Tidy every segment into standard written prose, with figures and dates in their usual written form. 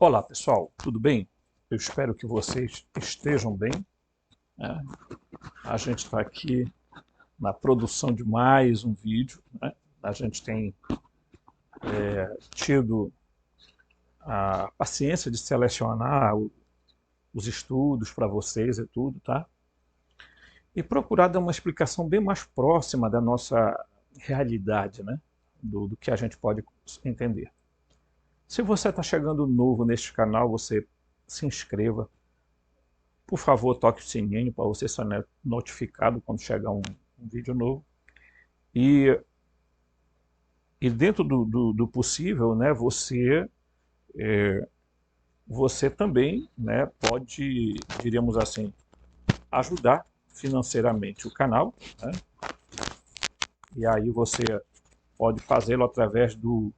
Olá pessoal, tudo bem? Eu espero que vocês estejam bem, né? A gente está aqui na produção de mais um vídeo, né? A gente tem tido a paciência de selecionar os estudos para vocês e tudo, tá? E procurar dar uma explicação bem mais próxima da nossa realidade, né? Do que a gente pode entender. Se você está chegando novo neste canal, você se inscreva. Por favor, toque o sininho para você ser notificado quando chegar um vídeo novo. E dentro do possível, né, você também, né, pode, diríamos assim, ajudar financeiramente o canal, né? E aí você pode fazê-lo através do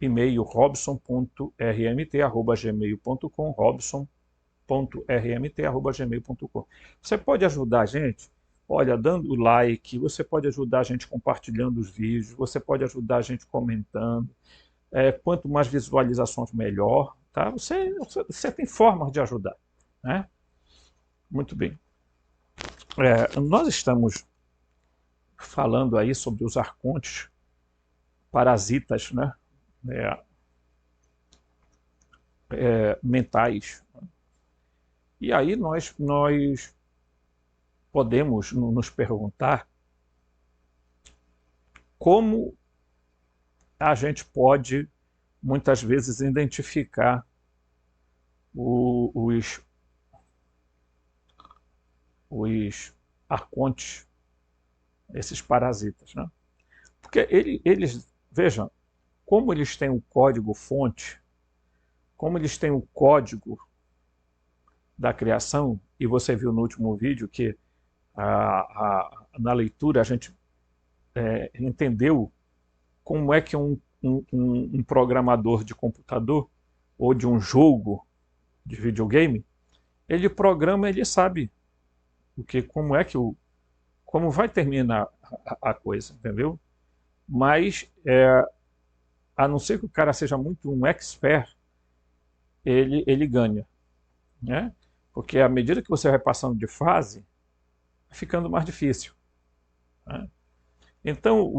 e-mail robson.rmt@gmail.com, robson.rmt@gmail.com. Você pode ajudar a gente, olha, dando like, você pode ajudar a gente compartilhando os vídeos, você pode ajudar a gente comentando. Quanto mais visualizações, melhor. Tá? Você tem formas de ajudar, né? Muito bem. Nós estamos falando aí sobre os arcontes parasitas, né? Mentais. E aí nós podemos nos perguntar como a gente pode, muitas vezes, identificar os arcontes, esses parasitas, né? Porque eles, vejam, como eles têm o código-fonte, como eles têm o código da criação, e você viu no último vídeo que na leitura a gente entendeu como é que um programador de computador ou de um jogo de videogame, ele programa, ele sabe como vai terminar a coisa, entendeu? Mas a não ser que o cara seja muito um expert, ele ganha, né? Porque à medida que você vai passando de fase, vai ficando mais difícil, né? Então,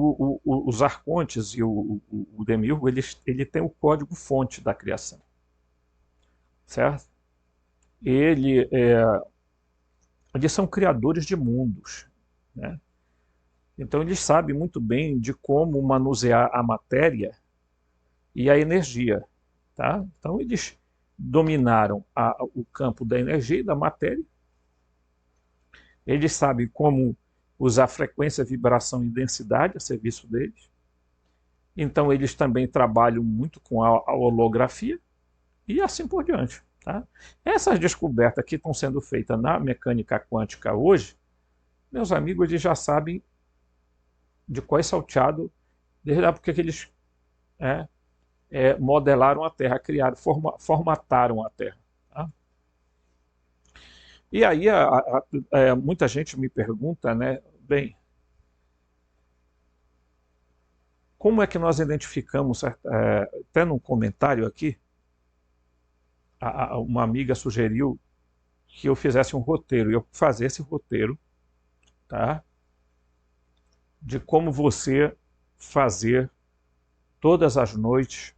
os arcontes e o Demiurgo, ele tem o código-fonte da criação, certo? Eles são criadores de mundos, né? Então, eles sabem muito bem de como manusear a matéria e a energia, tá? Então, eles dominaram o campo da energia e da matéria. Eles sabem como usar frequência, vibração e densidade a serviço deles. Então eles também trabalham muito com a holografia e assim por diante. Tá? Essas descobertas que estão sendo feitas na mecânica quântica hoje, meus amigos, eles já sabem de qual é salteado, desde a época que eles modelaram a Terra, criaram, formataram a Terra. Tá? E aí muita gente me pergunta, né, bem, como é que nós identificamos, até num comentário aqui, uma amiga sugeriu que eu fizesse um roteiro, e eu fazer esse roteiro, tá, de como você fazer todas as noites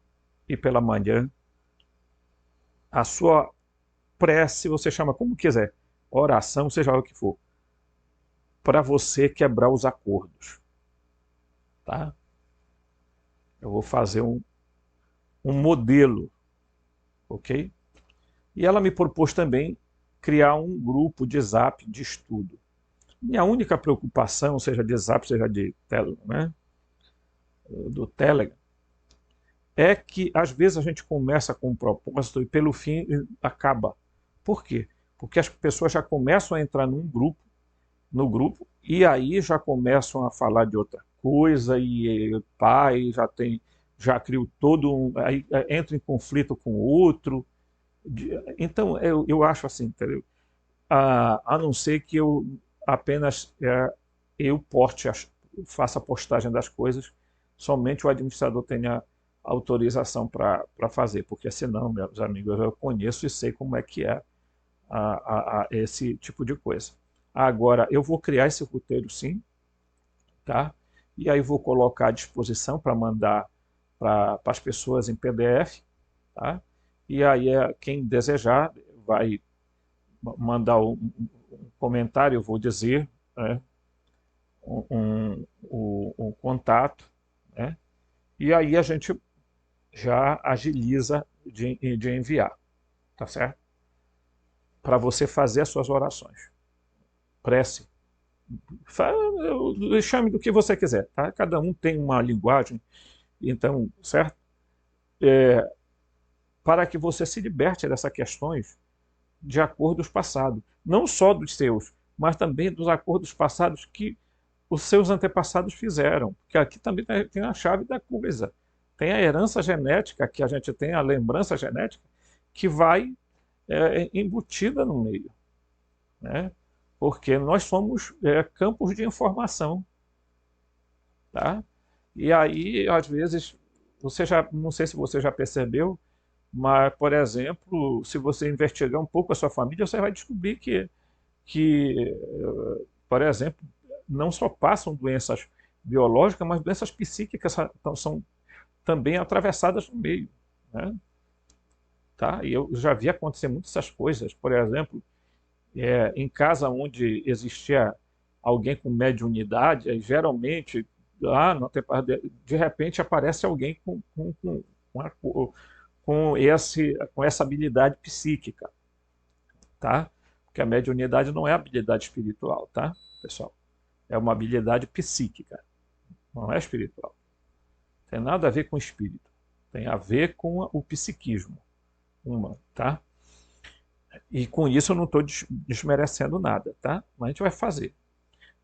e pela manhã a sua prece, você chama como quiser, oração, seja o que for, para você quebrar os acordos. Tá? Eu vou fazer um modelo, ok? E ela me propôs também criar um grupo de Zap de estudo. Minha única preocupação, seja de Zap, seja de Telegram, né? Do Telegram, é que às vezes a gente começa com um propósito e pelo fim acaba. Por quê? Porque as pessoas já começam a entrar no grupo, e aí já começam a falar de outra coisa, e o pai já criou aí entra em conflito com o outro. Então eu acho assim, entendeu? A não ser que eu apenas faça a postagem das coisas, somente o administrador tenha autorização para fazer, porque senão, meus amigos, eu conheço e sei como é que é esse tipo de coisa. Agora, eu vou criar esse roteiro sim, tá? E aí vou colocar à disposição para mandar para as pessoas em PDF, tá? E aí quem desejar vai mandar um comentário, eu vou dizer, né? Um contato, né? E aí a gente já agiliza de enviar, tá certo? Para você fazer as suas orações. Prece. Chame do que você quiser, tá? Cada um tem uma linguagem, então, certo? Para que você se liberte dessas questões de acordos passados. Não só dos seus, mas também dos acordos passados que os seus antepassados fizeram. Porque aqui também tem a chave da coisa. Tem a herança genética, que a gente tem, a lembrança genética, que vai embutida no meio, né? Porque nós somos campos de informação, tá? E aí, às vezes, não sei se você já percebeu, mas, por exemplo, se você investigar um pouco a sua família, você vai descobrir que por exemplo, não só passam doenças biológicas, mas doenças psíquicas são também atravessadas no meio, né? Tá? E eu já vi acontecer muitas essas coisas. Por exemplo, em casa onde existia alguém com mediunidade, aí, geralmente, lá de repente aparece alguém com essa habilidade psíquica, tá? Porque a mediunidade não é habilidade espiritual, tá, pessoal? É uma habilidade psíquica, não é espiritual. Tem nada a ver com espírito, tem a ver com o psiquismo humano, tá? E com isso eu não estou desmerecendo nada, tá? Mas a gente vai fazer.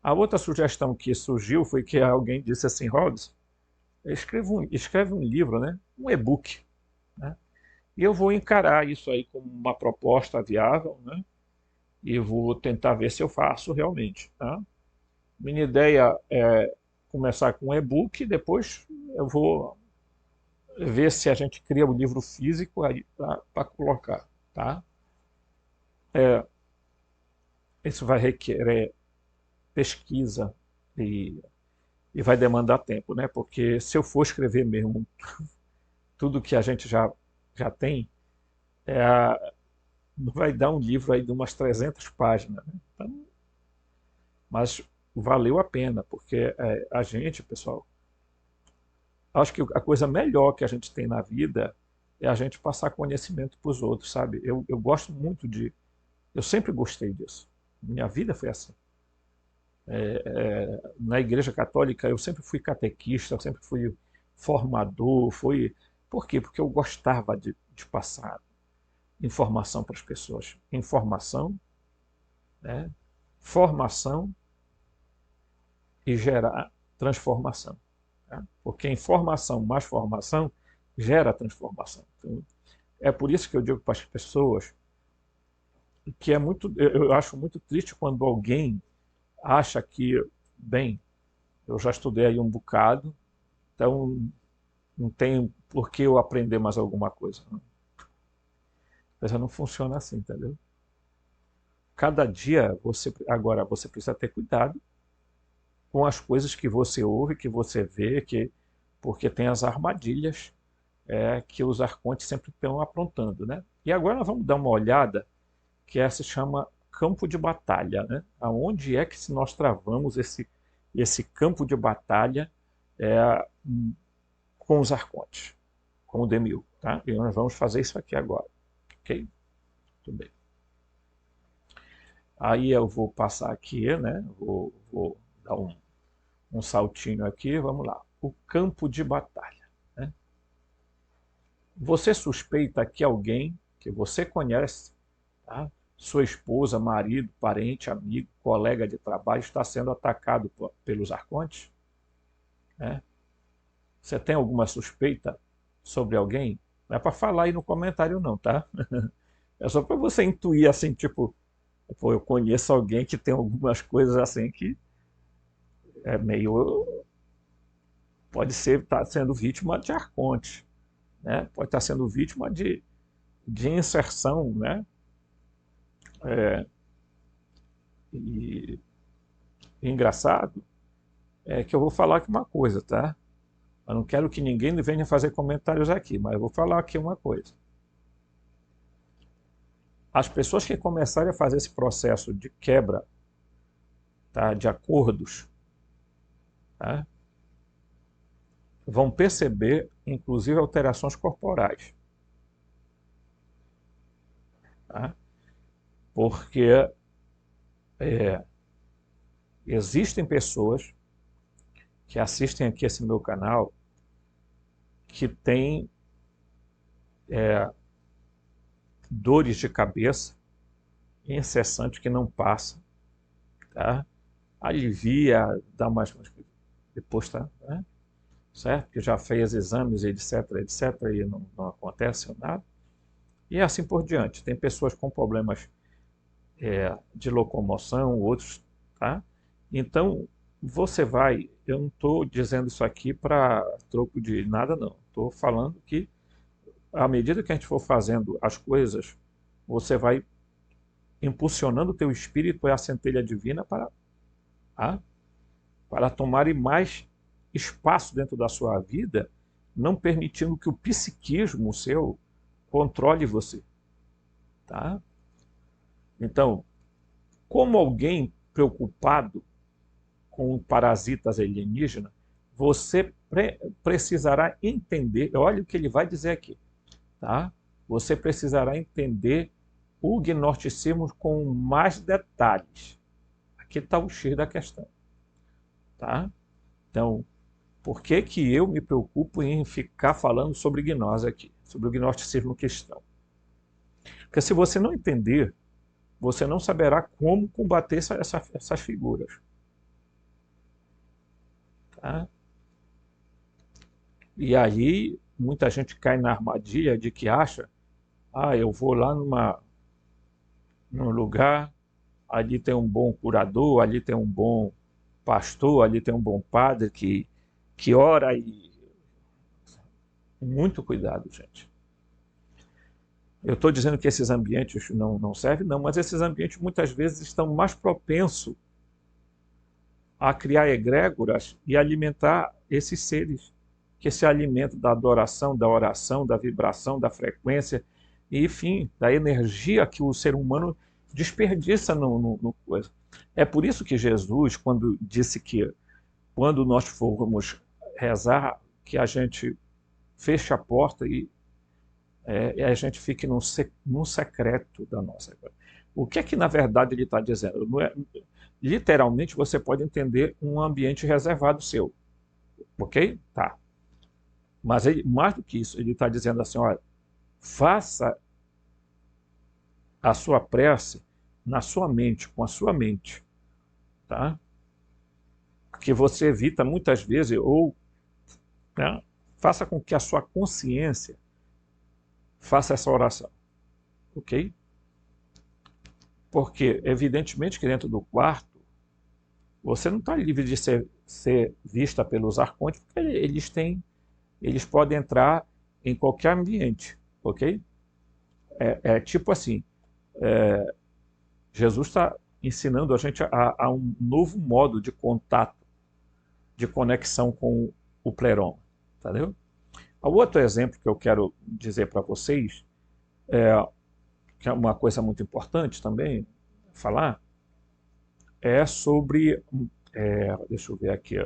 A outra sugestão que surgiu foi que alguém disse assim, Rhodes, escreve um livro, né? Um e-book, né? E eu vou encarar isso aí como uma proposta viável, né? E vou tentar ver se eu faço realmente, tá? Minha ideia é começar com um e-book, depois eu vou ver se a gente cria um livro físico aí para colocar, tá? Isso vai requerer pesquisa e, e vai demandar tempo, né? Porque se eu for escrever mesmo tudo que a gente já tem, vai dar um livro aí de umas 300 páginas, né? Então, mas valeu a pena, porque a gente, pessoal, acho que a coisa melhor que a gente tem na vida é a gente passar conhecimento para os outros, sabe? Eu gosto muito eu sempre gostei disso. Minha vida foi assim. Na Igreja Católica eu sempre fui catequista, eu sempre fui formador, por quê? Porque eu gostava de passar informação para as pessoas. Informação, né? Formação e gerar transformação. Tá? Porque informação mais formação gera transformação. Então, é por isso que eu digo para as pessoas que eu acho muito triste quando alguém acha que, bem, eu já estudei aí um bocado, então não tem por que eu aprender mais alguma coisa. Não. Mas não funciona assim, entendeu? Cada dia agora você precisa ter cuidado com as coisas que você ouve, que você vê, porque tem as armadilhas que os arcontes sempre estão aprontando, né? E agora nós vamos dar uma olhada que se chama campo de batalha, né? Aonde é que se nós travamos esse campo de batalha com os arcontes, com o Demil, tá? E nós vamos fazer isso aqui agora, ok? Tudo bem. Aí eu vou passar aqui, né? Vou dar um saltinho aqui, vamos lá. O campo de batalha, né? Você suspeita que alguém que você conhece, tá? Sua esposa, marido, parente, amigo, colega de trabalho está sendo atacado pelos arcontes? Né? Você tem alguma suspeita sobre alguém? Não é para falar aí no comentário não, tá? É só para você intuir assim, tipo, pô, eu conheço alguém que tem algumas coisas assim que é meio... pode ser, tá sendo vítima de arconte. né? Pode estar sendo vítima de inserção, né? E engraçado é que eu vou falar aqui uma coisa, tá? Eu não quero que ninguém venha fazer comentários aqui, mas eu vou falar aqui uma coisa. As pessoas que começarem a fazer esse processo de quebra, tá, de acordos, tá, vão perceber, inclusive, alterações corporais. Tá? Porque existem pessoas que assistem aqui esse meu canal que têm dores de cabeça incessantes que não passam, tá? Alivia, dá mais depois, tá? Né? Certo? Que já fez exames, etc, etc, e não acontece nada. E assim por diante. Tem pessoas com problemas de locomoção, outros, tá? Então, você vai, eu não estou dizendo isso aqui para troco de nada, não. Estou falando que, à medida que a gente for fazendo as coisas, você vai impulsionando o teu espírito e a centelha divina para tomarem mais espaço dentro da sua vida, não permitindo que o psiquismo seu controle você. Tá? Então, como alguém preocupado com parasitas alienígenas, você precisará entender, olha o que ele vai dizer aqui, tá? Você precisará entender o gnosticismo com mais detalhes. Aqui está o X da questão. Tá? Então, por que que eu me preocupo em ficar falando sobre gnose aqui, sobre o gnosticismo cristão? Porque se você não entender, você não saberá como combater essas figuras. Tá? E aí, muita gente cai na armadilha de que acha, eu vou lá num lugar, ali tem um bom curador, ali tem um bom pastor, ali tem um bom padre que ora e... Muito cuidado, gente. Eu estou dizendo que esses ambientes não servem, não, mas esses ambientes muitas vezes estão mais propensos a criar egrégoras e alimentar esses seres que se alimentam da adoração, da oração, da vibração, da frequência, e, enfim, da energia que o ser humano desperdiça no coisa. É por isso que Jesus, quando disse que quando nós formos rezar, que a gente feche a porta e a gente fique num secreto da nossa. O que é que na verdade ele está dizendo? Não é, literalmente você pode entender um ambiente reservado seu, ok? Tá. Mas ele, mais do que isso, ele está dizendo assim, olha, faça a sua prece na sua mente, com a sua mente, tá? Que você evita muitas vezes, ou né, faça com que a sua consciência faça essa oração, ok? Porque, evidentemente, que dentro do quarto, você não está livre de ser vista pelos arcontes, porque eles podem entrar em qualquer ambiente, ok? Tipo assim, Jesus está ensinando a gente a um novo modo de contato, de conexão com o pleroma, entendeu? O outro exemplo que eu quero dizer para vocês, que é uma coisa muito importante também falar, é sobre, deixa eu ver aqui,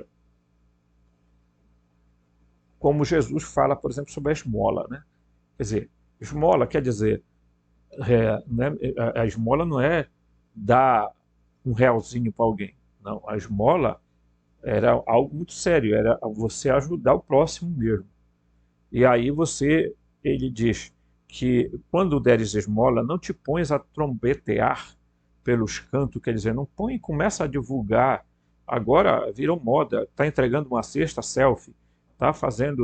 como Jesus fala, por exemplo, sobre a esmola, né? Quer dizer, esmola quer dizer, né, a esmola não é dar um realzinho para alguém, não, a esmola era algo muito sério, era você ajudar o próximo mesmo. E aí ele diz que quando deres esmola, não te pões a trombetear pelos cantos, quer dizer, não põe e começa a divulgar. Agora virou moda, está entregando uma cesta, selfie, está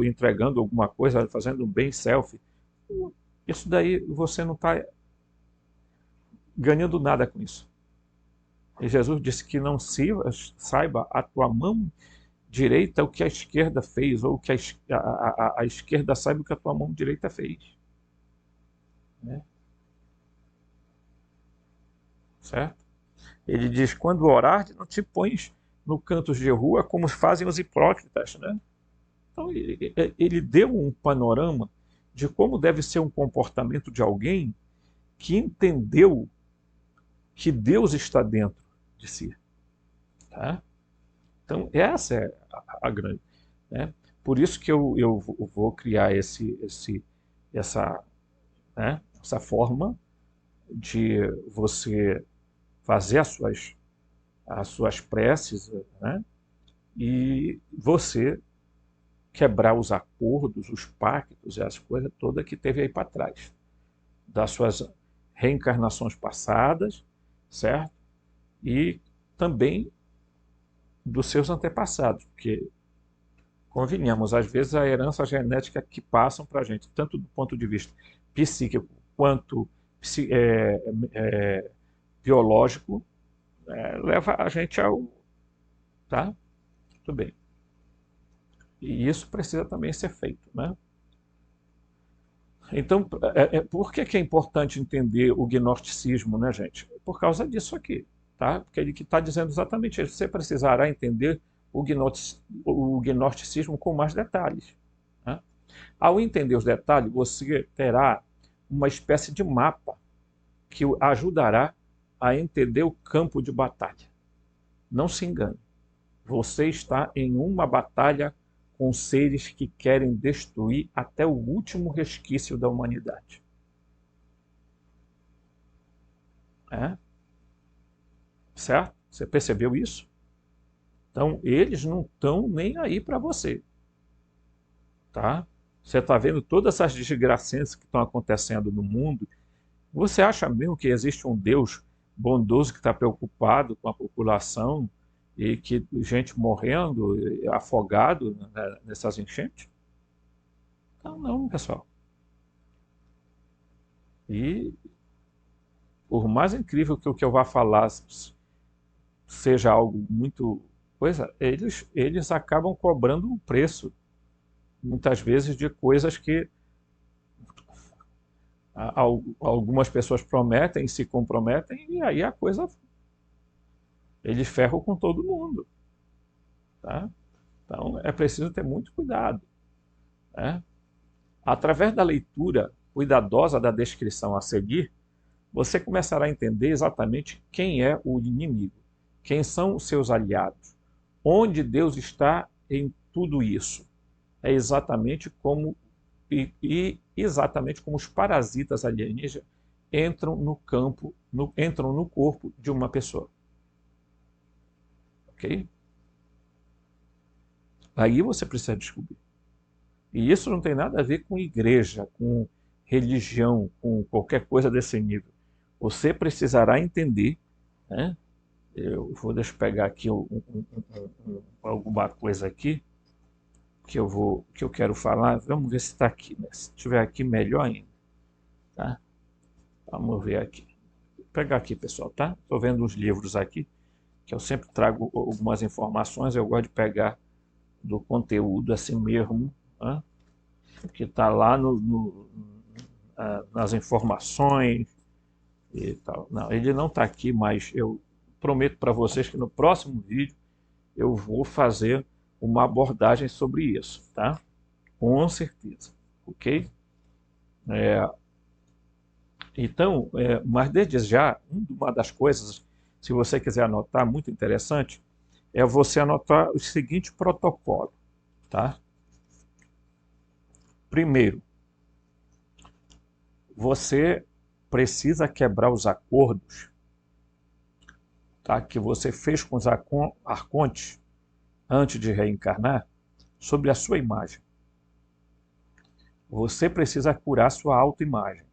entregando alguma coisa, fazendo um bem, selfie. Isso daí você não está ganhando nada com isso. E Jesus disse que não saiba a tua mão direita o que a esquerda fez, ou que a esquerda saiba o que a tua mão direita fez. Né? Certo? Ele diz, quando orares, não te pões no canto de rua como fazem os hipócritas. Né? Então, ele deu um panorama de como deve ser um comportamento de alguém que entendeu que Deus está dentro de si. Tá? Então, essa é a grande. Né? Por isso que eu vou criar essa, né, essa forma de você fazer as suas preces, né, e você quebrar os acordos, os pactos e as coisas todas que teve aí para trás, das suas reencarnações passadas, certo? E também dos seus antepassados, porque, convenhamos, às vezes a herança genética que passam para a gente, tanto do ponto de vista psíquico quanto biológico, leva a gente ao... Tá? Tudo bem. E isso precisa também ser feito, né? Então, por que é importante entender o gnosticismo, né, gente? Por causa disso aqui, tá? Porque ele que está dizendo exatamente isso. Você precisará entender o gnosticismo com mais detalhes. Né? Ao entender os detalhes, você terá uma espécie de mapa que o ajudará a entender o campo de batalha. Não se engane. Você está em uma batalha com seres que querem destruir até o último resquício da humanidade. Certo? Você percebeu isso? Então, eles não estão nem aí para você. Tá? Você está vendo todas essas desgraças que estão acontecendo no mundo. Você acha mesmo que existe um Deus bondoso que está preocupado com a população e que gente morrendo, afogado, né, nessas enchentes? Não, não, pessoal. E por mais incrível que o que eu vá falar seja algo muito coisa, eles acabam cobrando um preço, muitas vezes, de coisas que algumas pessoas prometem, se comprometem, e aí a coisa... Eles ferram com todo mundo. Tá? Então é preciso ter muito cuidado. Né? Através da leitura cuidadosa da descrição a seguir, você começará a entender exatamente quem é o inimigo, quem são os seus aliados, onde Deus está em tudo isso. É exatamente como exatamente como os parasitas alienígenas entram no campo, entram no corpo de uma pessoa. Ok? Aí você precisa descobrir. E isso não tem nada a ver com igreja, com religião, com qualquer coisa desse nível. Você precisará entender, né? Deixa eu pegar aqui alguma coisa aqui que eu quero falar. Vamos ver se está aqui, né? Se estiver aqui, melhor ainda. Tá? Vamos ver aqui. Vou pegar aqui, pessoal, tá? Estou vendo uns livros aqui, que eu sempre trago algumas informações. Eu gosto de pegar do conteúdo assim mesmo, né? Que está lá nas informações e tal. Não, ele não está aqui, mas eu prometo para vocês que no próximo vídeo eu vou fazer uma abordagem sobre isso, tá? Com certeza, ok? Então, mas desde já, uma das coisas, se você quiser anotar, muito interessante, é você anotar o seguinte protocolo, tá? Primeiro, você precisa quebrar os acordos, tá, que você fez com os arcontes antes de reencarnar sobre a sua imagem. Você precisa curar sua autoimagem,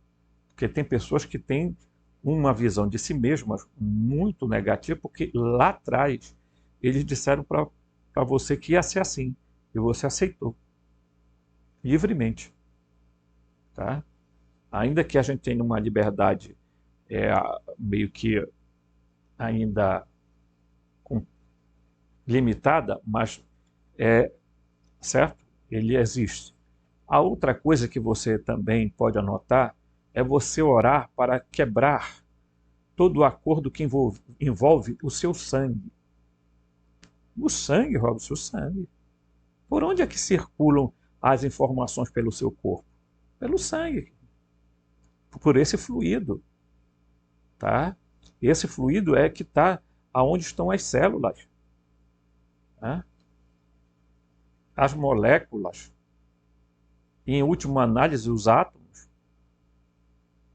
porque tem pessoas que têm uma visão de si mesmas muito negativa, porque lá atrás eles disseram para você que ia ser assim, e você aceitou livremente, tá? Ainda que a gente tenha uma liberdade meio que ainda limitada, mas certo? Ele existe. A outra coisa que você também pode anotar é você orar para quebrar todo o acordo que envolve o seu sangue. O sangue, Robson, o sangue. Por onde é que circulam as informações pelo seu corpo? Pelo sangue, por esse fluido, tá? Esse fluido é que está aonde estão as células, tá? As moléculas, e em última análise os átomos,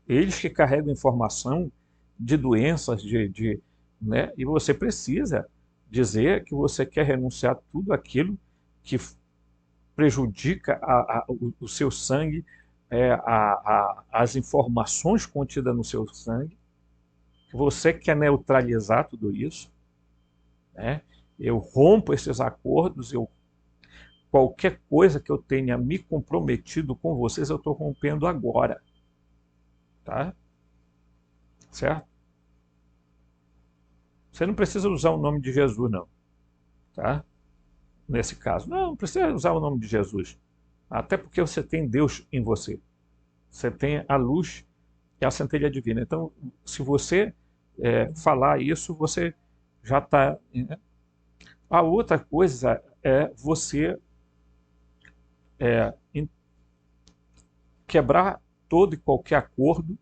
eles que carregam informação de doenças, né? E você precisa dizer que você quer renunciar a tudo aquilo que prejudica o seu sangue, as informações contidas no seu sangue, que você quer neutralizar tudo isso, né? Eu rompo esses acordos, qualquer coisa que eu tenha me comprometido com vocês, eu estou rompendo agora, tá? Certo? Você não precisa usar o nome de Jesus, não, tá? Nesse caso, não precisa usar o nome de Jesus, até porque você tem Deus em você, você tem a luz e a centelha divina. Então, se você falar isso, você já está... A outra coisa é você quebrar todo e qualquer acordo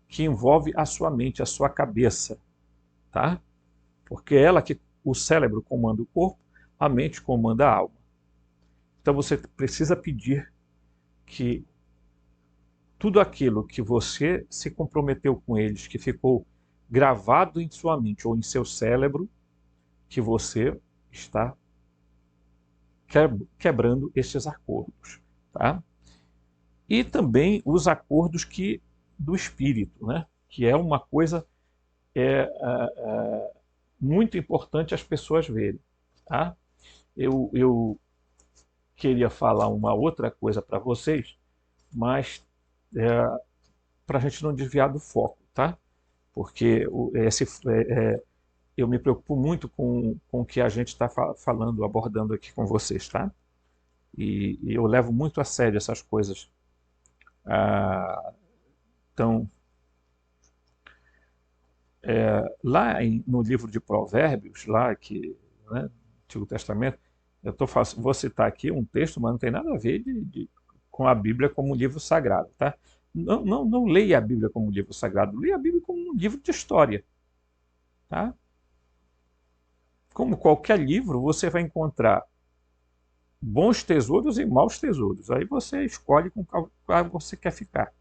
que envolve a sua mente, a sua cabeça, tá? Porque é ela que o cérebro comanda o corpo, a mente comanda a alma. Então você precisa pedir que tudo aquilo que você se comprometeu com eles, que ficou gravado em sua mente ou em seu cérebro, que você está quebrando esses acordos, tá? E também os acordos do espírito, né? Que é uma coisa muito importante as pessoas verem, tá? Eu queria falar uma outra coisa para vocês, mas para a gente não desviar do foco, tá? Porque eu me preocupo muito com o que a gente está falando, abordando aqui com vocês, tá? E eu levo muito a sério essas coisas. Então, no livro de Provérbios, lá que, né, no Antigo Testamento, vou citar aqui um texto, mas não tem nada a ver com a Bíblia como um livro sagrado, tá? Não leia a Bíblia como um livro sagrado, leia a Bíblia como um livro de história, tá? Como qualquer livro, você vai encontrar bons tesouros e maus tesouros. Aí você escolhe com qual você quer ficar.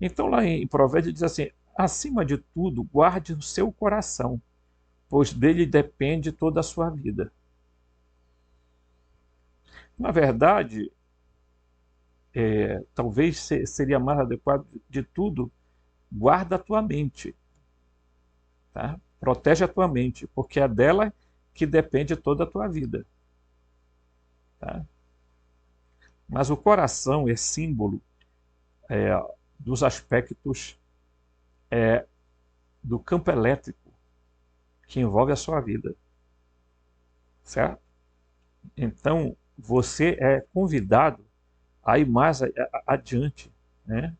Então lá em Provérbios diz assim: acima de tudo, guarde o seu coração, pois dele depende toda a sua vida. Na verdade, talvez seria mais adequado de tudo, guarda a tua mente, tá? Protege a tua mente, porque é dela que depende toda a tua vida, tá? Mas o coração é símbolo dos aspectos do campo elétrico que envolve a sua vida, certo? Então, você é convidado a ir mais adiante, né?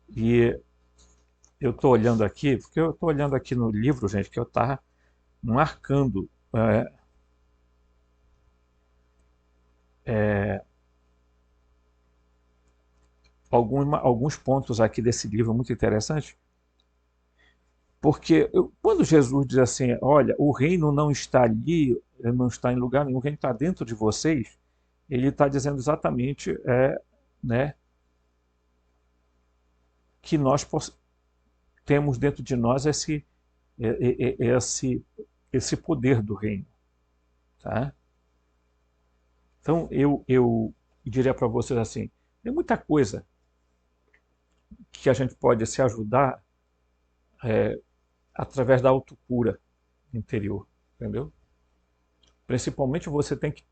E eu estou olhando aqui, porque eu estou olhando aqui no livro, gente, que eu estava marcando alguns pontos aqui desse livro muito interessantes, porque quando Jesus diz assim, olha, o reino não está ali, não está em lugar nenhum, o reino está dentro de vocês, ele está dizendo exatamente né, que nós temos dentro de nós esse poder do reino, tá? Então eu diria para vocês assim, tem muita coisa que a gente pode se ajudar através da autocura interior, entendeu? Principalmente você tem que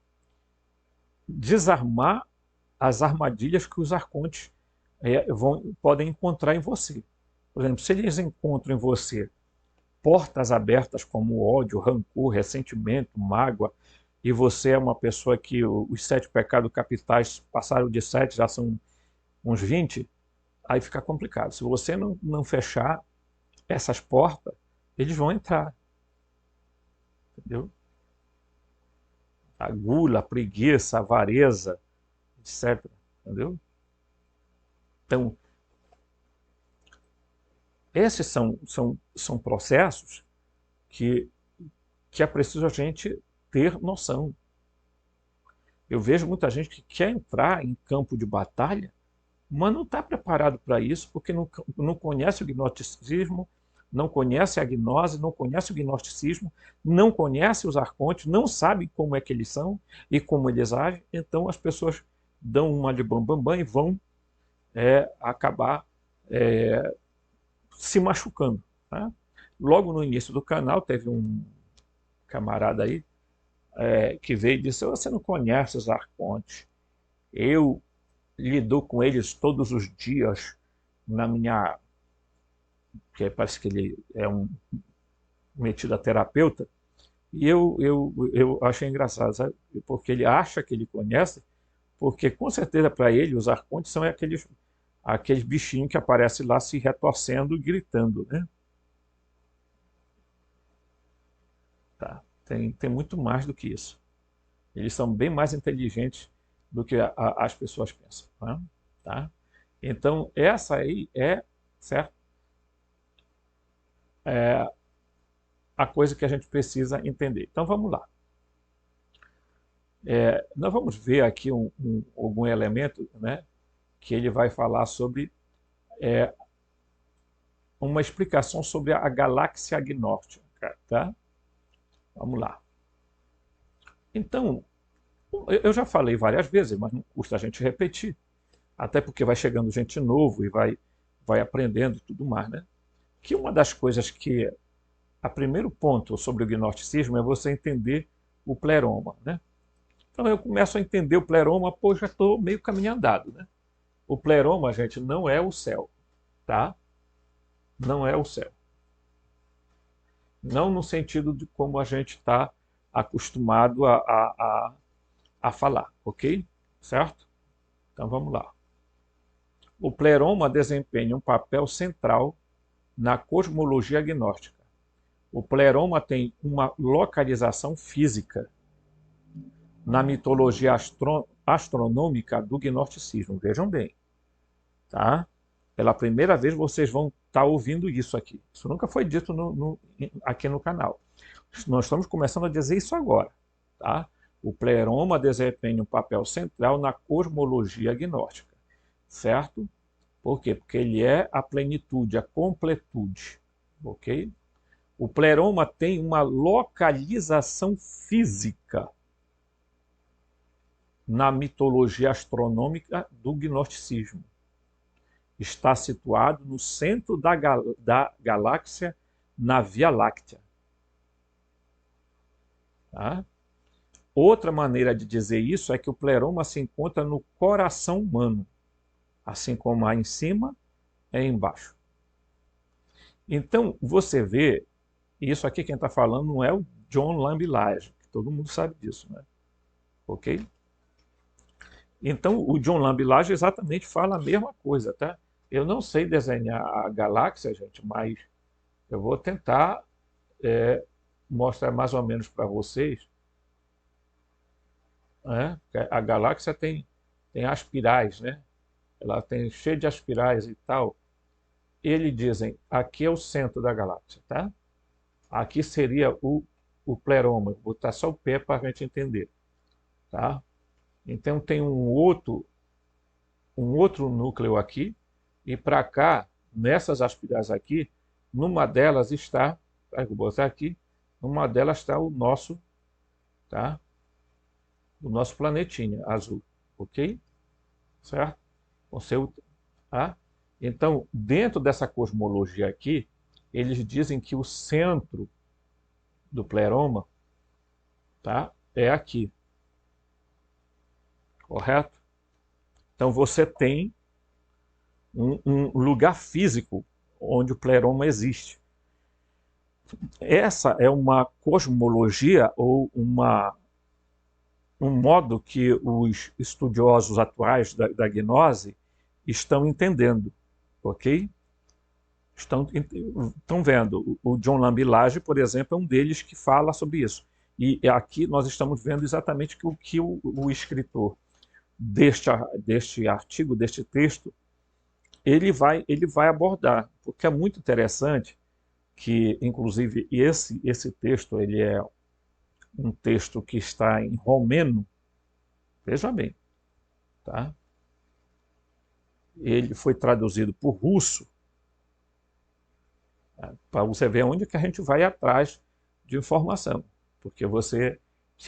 desarmar as armadilhas que os arcontes podem encontrar em você. Por exemplo, se eles encontram em você portas abertas como ódio, rancor, ressentimento, mágoa, e você é uma pessoa que os 7 pecados capitais passaram de 7, já são uns 20, aí fica complicado. Se você não fechar essas portas, eles vão entrar. Entendeu? A gula, a preguiça, a avareza, etc. Entendeu? Então, esses são processos que é preciso a gente ter noção. Eu vejo muita gente que quer entrar em campo de batalha, mas não está preparado para isso, porque não conhece o gnosticismo, não conhece a gnose, não conhece o gnosticismo, não conhece os arcontes, não sabe como é que eles são e como eles agem. Então as pessoas dão uma de bam e vão acabar se machucando. Tá? Logo no início do canal teve um camarada aí que veio e disse: você não conhece os arcontes, eu lido com eles todos os dias na minha... que parece que ele é um metido a terapeuta, e eu achei engraçado, sabe? Porque ele acha que ele conhece, porque com certeza para ele os arcontes são aqueles bichinhos que aparecem lá se retorcendo e gritando, né? Tá. Tem muito mais do que isso. Eles são bem mais inteligentes do que as pessoas pensam. Tá? Então, essa aí certo? A coisa que a gente precisa entender. Então, vamos lá. Nós vamos ver aqui algum elemento, né, que ele vai falar sobre uma explicação sobre a galáxia agnóstica. Tá? Vamos lá. Então, eu já falei várias vezes, mas não custa a gente repetir. Até porque vai chegando gente novo e vai aprendendo e tudo mais, né? Que uma das coisas que... O primeiro ponto sobre o gnosticismo é você entender o pleroma, né? Então eu começo a entender o pleroma, pô, já estou meio caminho andado, né? O pleroma, gente, não é o céu, tá? Não é o céu. Não no sentido de como a gente está acostumado a falar, ok? Certo? Então vamos lá. O pleroma desempenha um papel central na cosmologia agnóstica. O pleroma tem uma localização física na mitologia astronômica do gnosticismo. Vejam bem, tá? Pela primeira vez vocês vão estar ouvindo isso aqui. Isso nunca foi dito aqui no canal. Nós estamos começando a dizer isso agora, tá? O pleroma desempenha um papel central na cosmologia gnóstica, certo? Por quê? Porque ele é a plenitude, a completude, ok? O pleroma tem uma localização física na mitologia astronômica do gnosticismo. Está situado no centro da galáxia, na Via Láctea. Tá? Outra maneira de dizer isso é que o pleroma se encontra no coração humano, assim como há em cima, é embaixo. Então, você vê, isso aqui quem está falando não é o John Lamb-Lage, que todo mundo sabe disso, né? Ok? Então, o John Lamb-Lage exatamente fala a mesma coisa, tá? Eu não sei desenhar a galáxia, gente, mas eu vou tentar mostrar mais ou menos para vocês. Né? A galáxia tem aspirais, né? Ela tem cheio de aspirais e tal. Eles dizem, aqui é o centro da galáxia, tá? Aqui seria o pleroma. Vou botar só o pé para a gente entender, tá? Então tem um outro núcleo aqui, e para cá, nessas aspirais aqui, numa delas está, vou botar aqui, numa delas está o nosso, tá? O nosso planetinha azul, ok? Certo? Tá? Então, dentro dessa cosmologia aqui, eles dizem que o centro do pleroma, tá, é aqui. Correto? Então você tem um lugar físico onde o pleroma existe. Essa é uma cosmologia ou uma um modo que os estudiosos atuais da gnose estão entendendo, ok? Estão vendo. O John Lambilage, por exemplo, é um deles que fala sobre isso. E aqui nós estamos vendo exatamente o que o escritor deste artigo, deste texto, ele vai abordar, porque é muito interessante que, inclusive, esse texto ele é um texto que está em romeno, veja bem, tá? Ele foi traduzido por russo, tá? Para você ver onde que a gente vai atrás de informação, porque você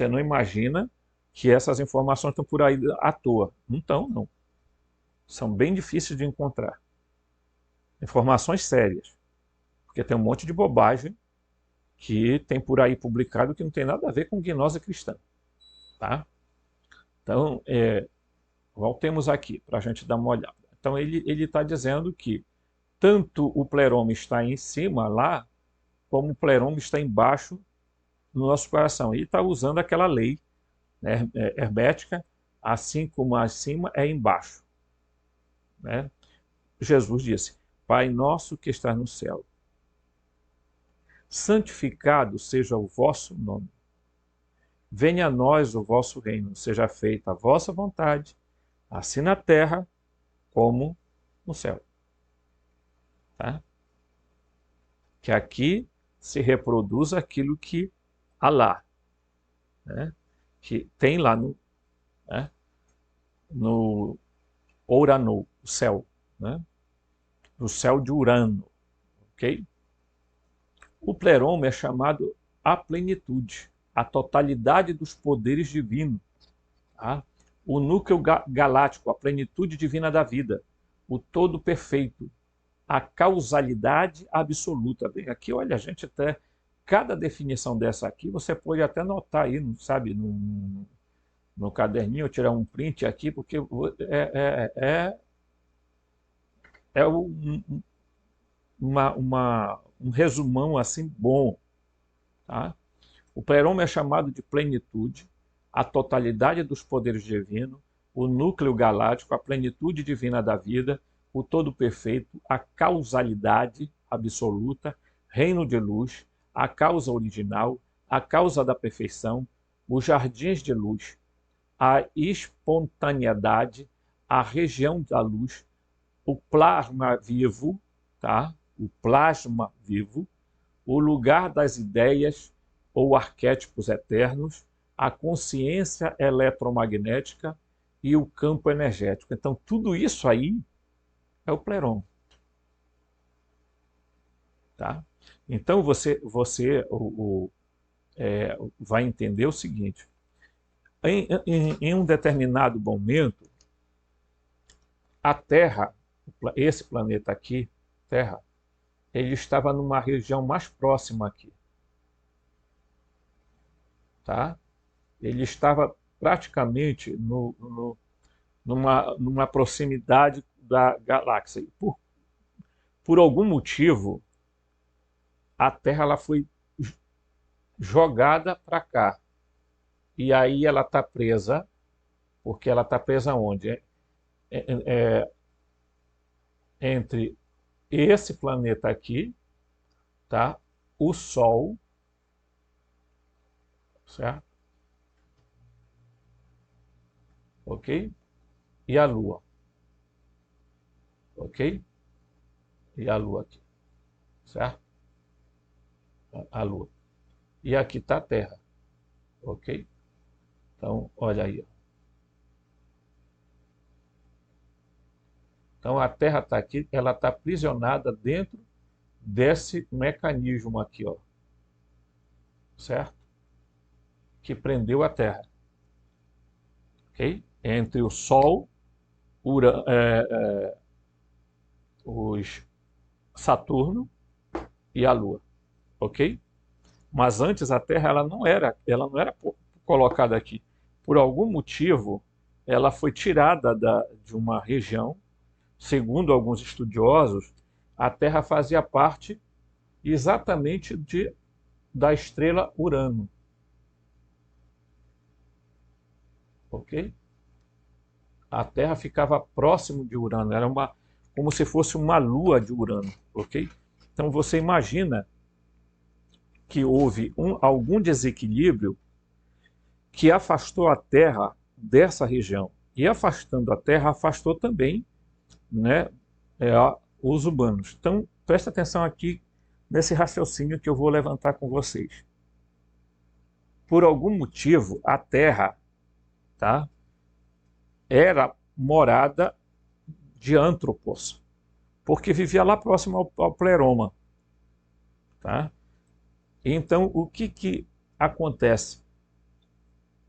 não imagina que essas informações estão por aí à toa. Não estão, não. São bem difíceis de encontrar. Informações sérias, porque tem um monte de bobagem que tem por aí publicado que não tem nada a ver com gnose cristã, tá? Então, voltemos aqui para a gente dar uma olhada. Então, ele está dizendo que tanto o pleroma está em cima lá, como o pleroma está embaixo no nosso coração. E está usando aquela lei, né, hermética, assim como acima é embaixo, né? Jesus disse: Pai nosso que estás no céu, santificado seja o vosso nome. Venha a nós o vosso reino, seja feita a vossa vontade, assim na terra como no céu. Tá? Que aqui se reproduz aquilo que há lá, né? Que tem lá né? No Urano, o céu, né? No céu de Urano, ok? O pleroma é chamado a plenitude, a totalidade dos poderes divinos, tá? O núcleo galáctico, a plenitude divina da vida, o todo perfeito, a causalidade absoluta. Bem, aqui, olha, a gente até, cada definição dessa aqui, você pode até notar aí, sabe, no caderninho, tirar um print aqui, porque é um resumão assim bom, tá? O pleroma é chamado de plenitude, a totalidade dos poderes divinos, o núcleo galáctico, a plenitude divina da vida, o todo perfeito, a causalidade absoluta, reino de luz, a causa original, a causa da perfeição, os jardins de luz, a espontaneidade, a região da luz, o plasma vivo, tá? O plasma vivo, o lugar das ideias ou arquétipos eternos, a consciência eletromagnética e o campo energético. Então, tudo isso aí é o pleroma. Tá? Então, você vai entender o seguinte. Em um determinado momento, a Terra, esse planeta aqui, Terra, ele estava numa região mais próxima aqui. Tá? Ele estava praticamente numa proximidade da galáxia. Por algum motivo, a Terra ela foi jogada para cá. E aí ela está presa, porque ela está presa onde? Entre esse planeta aqui, tá? O Sol, certo? Ok? E a Lua. Ok? E a Lua aqui, certo? A Lua. E aqui está a Terra, ok? Então, olha aí. Então, a Terra está aqui, ela está aprisionada dentro desse mecanismo aqui, ó, certo? Que prendeu a Terra, ok? Entre o Sol, os Saturno e a Lua, ok? Mas antes a Terra ela não era colocada aqui. Por algum motivo, ela foi tirada de uma região. Segundo alguns estudiosos, a Terra fazia parte exatamente da estrela Urano. ok? A Terra ficava próximo de Urano, era como se fosse uma lua de Urano, ok? Então você imagina que houve algum desequilíbrio que afastou a Terra dessa região. E afastando a Terra, afastou também, né, os humanos. Então, presta atenção aqui nesse raciocínio que eu vou levantar com vocês. Por algum motivo, a Terra, tá, era morada de antropos, porque vivia lá próximo ao pleroma. Tá? Então, o que acontece?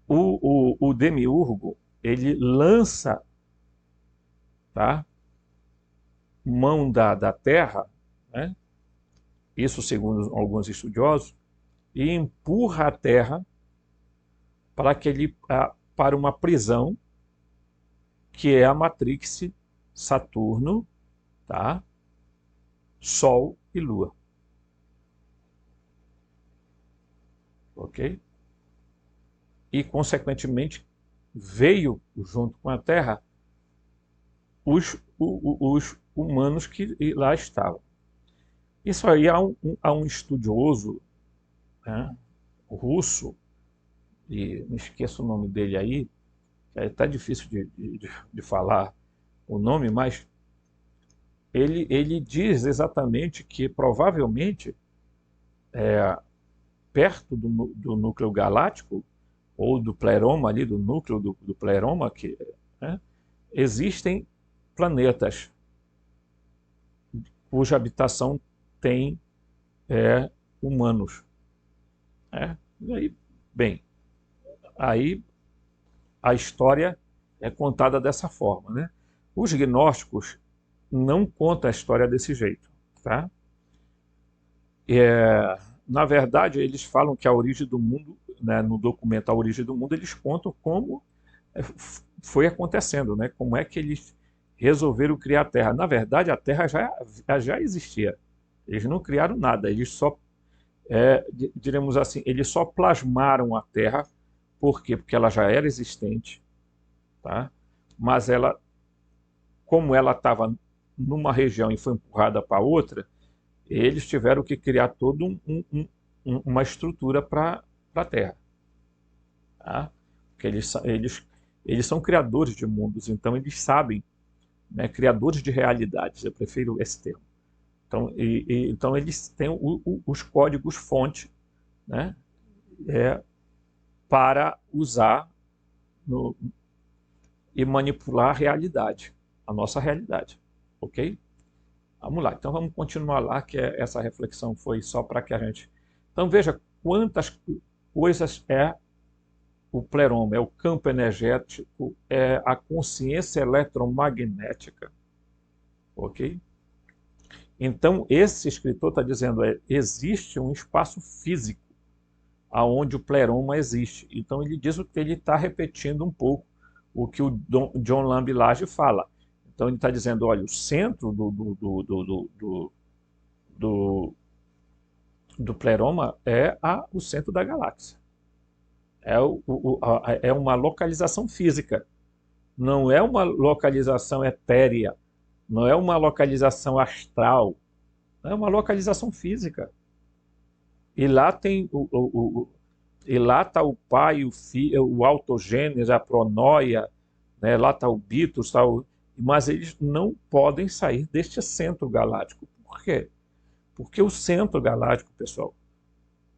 O demiurgo, ele lança, tá, mão da Terra, né, isso segundo alguns estudiosos, e empurra a Terra para uma prisão, que é a Matrix Saturno, tá, Sol e Lua. Ok? E, consequentemente, veio junto com a Terra os humanos que lá estavam. Isso aí há um estudioso, né, russo, e me esqueço o nome dele aí, está difícil de falar o nome, mas ele diz exatamente que provavelmente perto do núcleo galáctico, ou do pleroma ali, do núcleo do pleroma, né, existem planetas cuja habitação tem humanos. E aí, bem, aí a história é contada dessa forma, né? Os gnósticos não contam a história desse jeito, tá? Na verdade, eles falam que a origem do mundo, né, no documento A Origem do Mundo, eles contam como foi acontecendo, né? Como é que eles resolveram criar a Terra. Na verdade, a Terra já existia. Eles não criaram nada, eles só, diremos assim, eles só plasmaram a Terra. Por quê? Porque ela já era existente, tá? Mas ela, como ela estava numa região e foi empurrada para outra, eles tiveram que criar toda uma estrutura para a Terra. Tá? Porque eles são criadores de mundos, então eles sabem, né, criadores de realidades, eu prefiro esse termo. Então eles têm os códigos-fonte, né, para usar e manipular a realidade, a nossa realidade. Ok? Vamos lá, então vamos continuar lá, que essa reflexão foi só para que a gente... Então veja quantas coisas o pleroma, é o campo energético, é a consciência eletromagnética. Ok? Então esse escritor está dizendo, existe um espaço físico aonde o pleroma existe. Então ele diz que ele está repetindo um pouco o que o John Lamb-Lage fala. Então ele está dizendo, olha, o centro do pleroma é o centro da galáxia. É uma localização física. Não é uma localização etérea. Não é uma localização astral. É uma localização física. E lá tem e lá está o pai, o filho, o autogênese, a pronóia, né? Lá está o bitos, mas eles não podem sair deste centro galáctico. Por quê? Porque o centro galáctico, pessoal,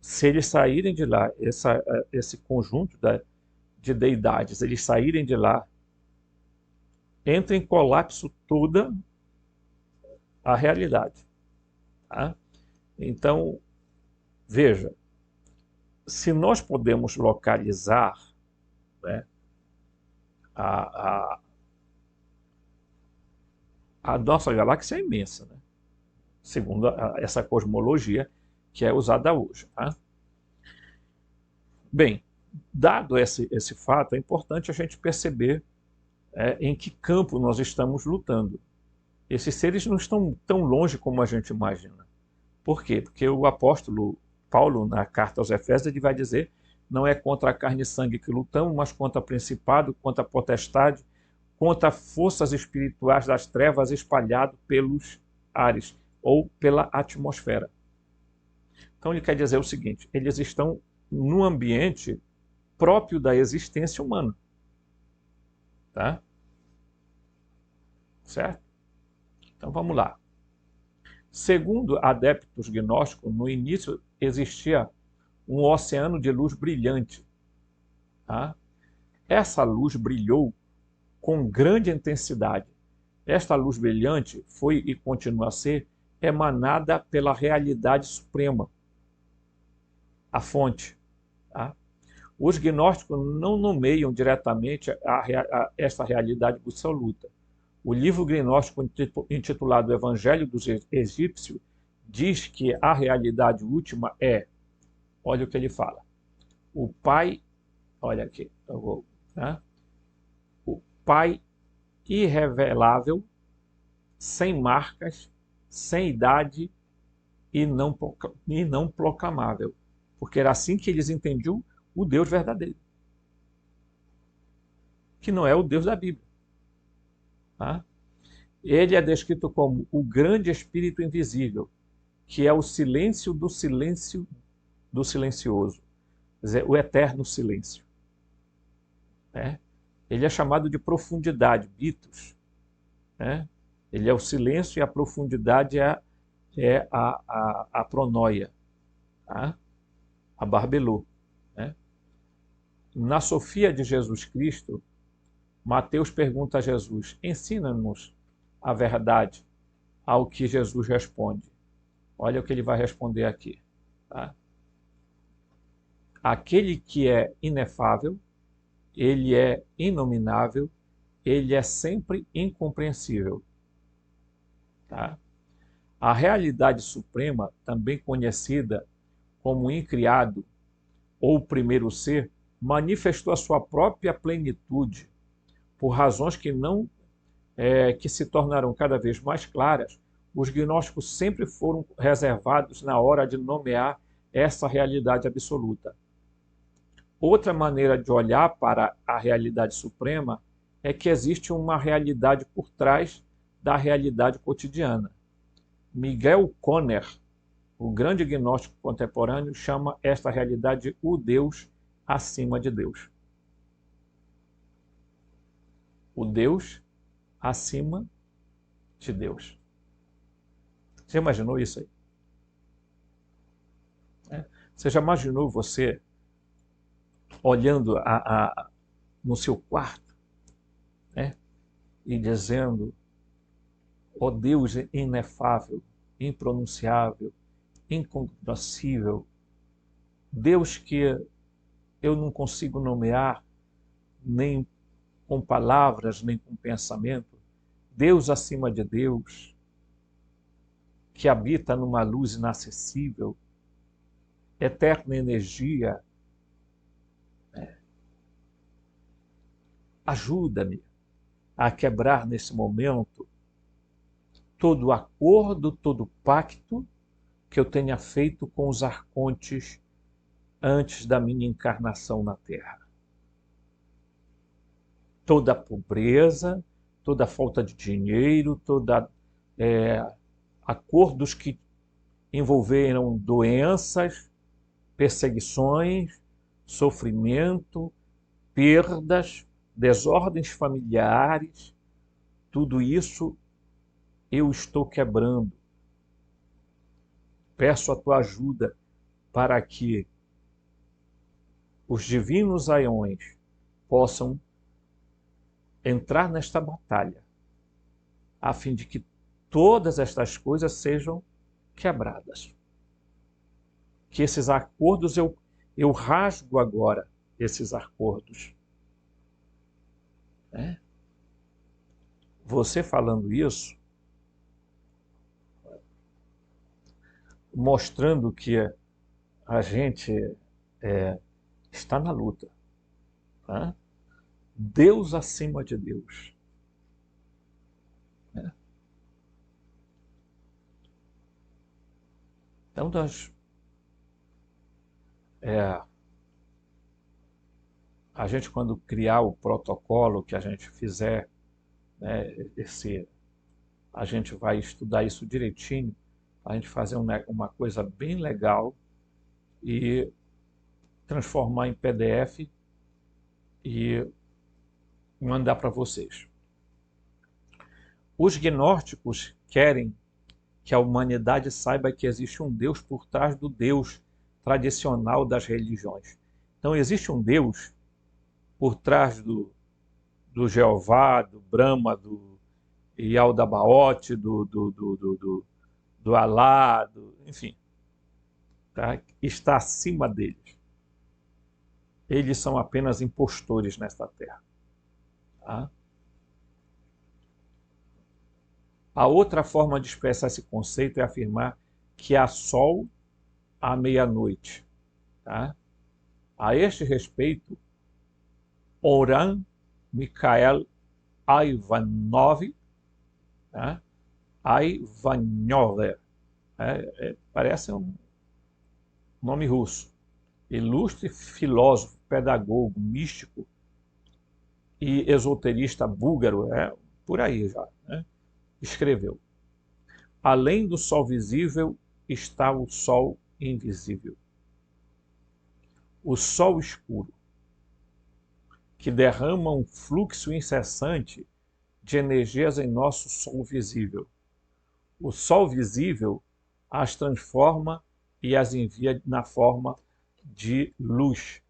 se eles saírem de lá, esse conjunto de deidades, eles saírem de lá, entra em colapso toda a realidade. Tá? Então, veja, se nós podemos localizar, né, a nossa galáxia é imensa, né? Segundo essa cosmologia que é usada hoje. Tá? Bem, dado esse fato, é importante a gente perceber em que campo nós estamos lutando. Esses seres não estão tão longe como a gente imagina. Por quê? Porque o apóstolo Paulo, na carta aos Efésios, ele vai dizer não é contra a carne e sangue que lutamos, mas contra principado, contra potestade, contra forças espirituais das trevas espalhadas pelos ares ou pela atmosfera. Então ele quer dizer o seguinte, eles estão num ambiente próprio da existência humana. Tá? Certo? Então vamos lá. Segundo adeptos gnósticos, no início existia um oceano de luz brilhante. Tá? Essa luz brilhou com grande intensidade. Esta luz brilhante foi e continua a ser emanada pela realidade suprema, a fonte. Tá? Os gnósticos não nomeiam diretamente esta realidade absoluta. O livro gnóstico intitulado Evangelho dos Egípcios diz que a realidade última é, olha o que ele fala, o Pai, olha aqui, né? O Pai irrevelável, sem marcas, sem idade e não proclamável. Porque era assim que eles entendiam o Deus verdadeiro, que não é o Deus da Bíblia. Tá? Ele é descrito como o grande espírito invisível, que é o silêncio do silencioso, quer dizer, o eterno silêncio. Né? Ele é chamado de profundidade, bitos. Né? Ele é o silêncio e a profundidade é a pronoia, tá? A barbelô. Né? Na Sofia de Jesus Cristo, Mateus pergunta a Jesus, ensina-nos a verdade, ao que Jesus responde. Olha o que ele vai responder aqui. Tá? Aquele que é inefável, ele é inominável, ele é sempre incompreensível. Tá? A realidade suprema, também conhecida como incriado ou primeiro ser, manifestou a sua própria plenitude por razões que se tornaram cada vez mais claras. Os gnósticos sempre foram reservados na hora de nomear essa realidade absoluta. Outra maneira de olhar para a realidade suprema é que existe uma realidade por trás da realidade cotidiana. Miguel Conner, o grande gnóstico contemporâneo, chama esta realidade o Deus acima de Deus. O Deus acima de Deus. Você imaginou isso aí? Você já imaginou você olhando no seu quarto, né, e dizendo, ó Deus inefável, impronunciável, incompreensível, Deus que eu não consigo nomear nem com palavras, nem com pensamento, Deus acima de Deus, que habita numa luz inacessível, eterna energia, ajuda-me a quebrar nesse momento todo acordo, todo pacto que eu tenha feito com os arcontes antes da minha encarnação na Terra. Toda a pobreza, toda a falta de dinheiro, acordos que envolveram doenças, perseguições, sofrimento, perdas, desordens familiares, tudo isso eu estou quebrando. Peço a tua ajuda para que os divinos aeões possam entrar nesta batalha, a fim de que todas estas coisas sejam quebradas. Que esses acordos, eu rasgo agora esses acordos. Né? Você falando isso, mostrando que a gente está na luta. Tá? Deus acima de Deus. Né? Então, a gente, quando criar o protocolo que a gente fizer, né, a gente vai estudar isso direitinho, a gente fazer uma coisa bem legal e transformar em PDF e mandar para vocês. Os gnósticos querem que a humanidade saiba que existe um Deus por trás do Deus tradicional das religiões. Então existe um Deus por trás do Jeová, do Brahma, do Yaldabaoth, do Alá, enfim, tá? Está acima deles. Eles são apenas impostores nesta terra. Tá? A outra forma de expressar esse conceito é afirmar que há sol à meia-noite. Tá? A este respeito, Oran Mikhail Ivanov, tá? Ivanov, parece um nome russo, ilustre filósofo, pedagogo, místico e esoterista búlgaro, por aí já, né? Escreveu: além do sol visível está o sol invisível. O sol escuro, que derrama um fluxo incessante de energias em nosso sol visível. O sol visível as transforma e as envia na forma de luz.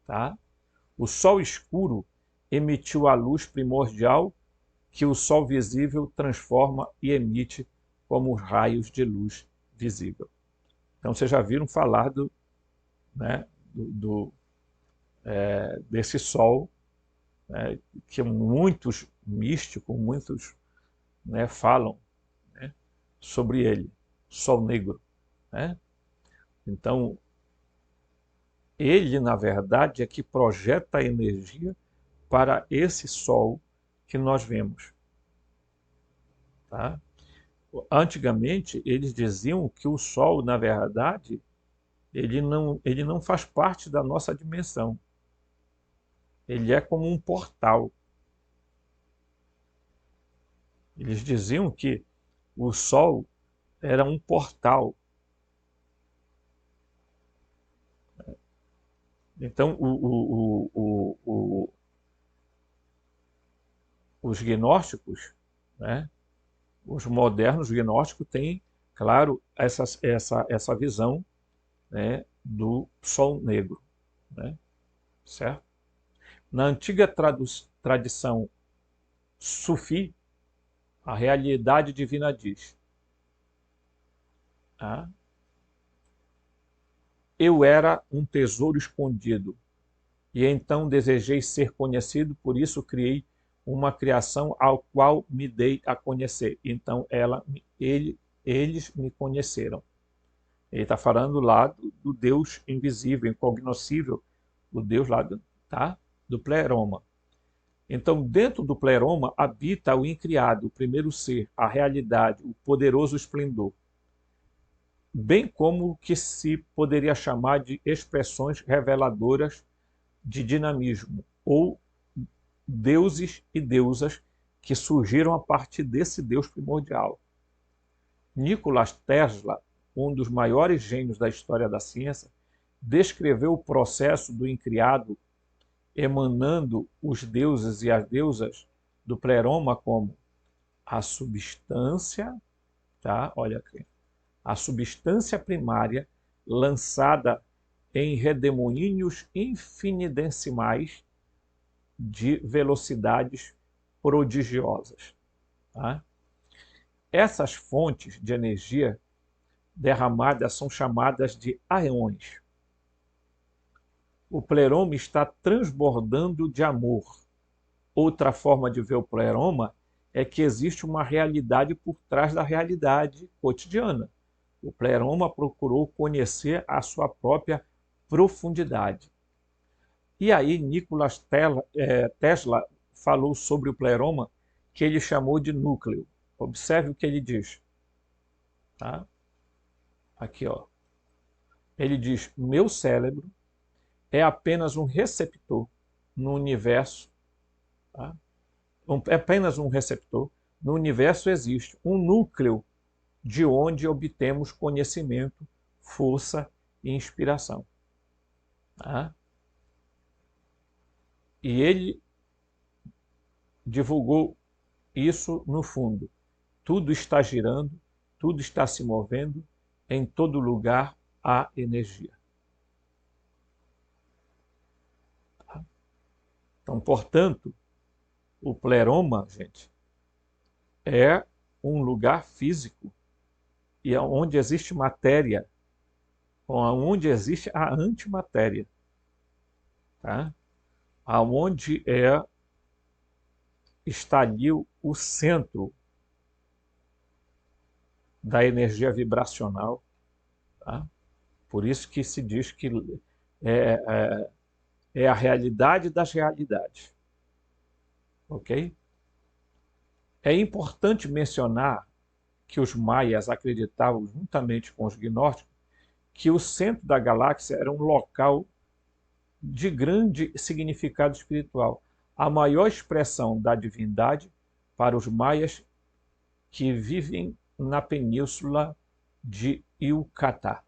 Tá? O sol escuro emitiu a luz primordial que o sol visível transforma e emite como raios de luz visível. Então, vocês já viram falar desse sol, né, que muitos místicos, muitos, né, falam, né, sobre ele, sol negro. Né? Então, ele, na verdade, é que projeta a energia para esse sol que nós vemos. Tá? Antigamente, eles diziam que o sol, na verdade, ele não faz parte da nossa dimensão. Ele é como um portal. Eles diziam que o sol era um portal. Então, os gnósticos, né, os modernos gnósticos têm, claro, essa visão, né, do sol negro. Né, certo? Na antiga tradição sufi, a realidade divina diz: ah, eu era um tesouro escondido, e então desejei ser conhecido, por isso criei uma criação ao qual me dei a conhecer. Então eles me conheceram. Ele está falando lá do Deus invisível, incognoscível, o Deus lá do pleroma. Então, dentro do pleroma habita o incriado, o primeiro ser, a realidade, o poderoso esplendor, bem como o que se poderia chamar de expressões reveladoras de dinamismo, ou deuses e deusas que surgiram a partir desse Deus primordial. Nikola Tesla, um dos maiores gênios da história da ciência, descreveu o processo do incriado emanando os deuses e as deusas do pleroma como a substância, tá? Olha aqui, a substância primária lançada em redemoinhos infinitesimais de velocidades prodigiosas. Tá? Essas fontes de energia derramadas são chamadas de aeões. O pleroma está transbordando de amor. Outra forma de ver o pleroma é que existe uma realidade por trás da realidade cotidiana. O pleroma procurou conhecer a sua própria profundidade. E aí Nikola Tesla falou sobre o pleroma, que ele chamou de núcleo. Observe o que ele diz. Tá? Aqui, ó. Ele diz: meu cérebro é apenas um receptor no universo, tá? É apenas um receptor. No universo existe um núcleo de onde obtemos conhecimento, força e inspiração. Tá? E ele divulgou isso no fundo. Tudo está girando, tudo está se movendo, em todo lugar há energia. Tá? Então, portanto, o pleroma, gente, é um lugar físico e onde existe matéria, onde existe a antimatéria, tá? Aonde está ali o centro da energia vibracional, tá? Por isso que se diz que é a realidade das realidades, ok? É importante mencionar que os maias acreditavam, juntamente com os gnósticos, que o centro da galáxia era um local de grande significado espiritual, a maior expressão da divindade para os maias que vivem na península de Yucatán,